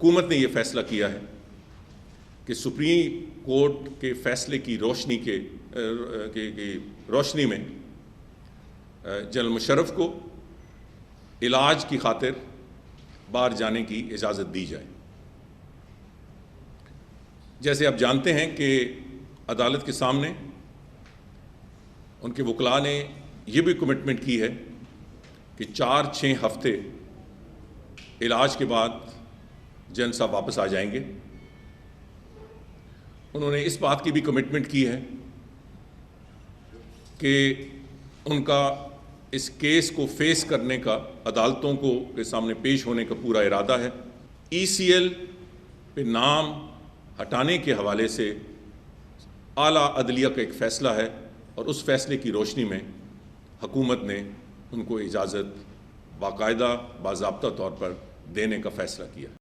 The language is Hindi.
हुकूमत ने यह फैसला किया है कि सुप्रीम कोर्ट के फैसले की रोशनी में जनरल मुशर्रफ को इलाज की खातिर बाहर जाने की इजाज़त दी जाए। जैसे आप जानते हैं कि अदालत के सामने उनके वकला ने यह भी कमिटमेंट की है कि 4-6 हफ्ते इलाज के बाद जन साहब वापस आ जाएंगे। उन्होंने इस बात की भी कमिटमेंट की है कि उनका इस केस को फेस करने का, अदालतों को के सामने पेश होने का पूरा इरादा है। ECL पे नाम हटाने के हवाले से आला अदलिया का एक फ़ैसला है और उस फैसले की रोशनी में हुकूमत ने उनको इजाज़त बाकायदा बाज़ाब्ता तौर पर देने का फ़ैसला किया।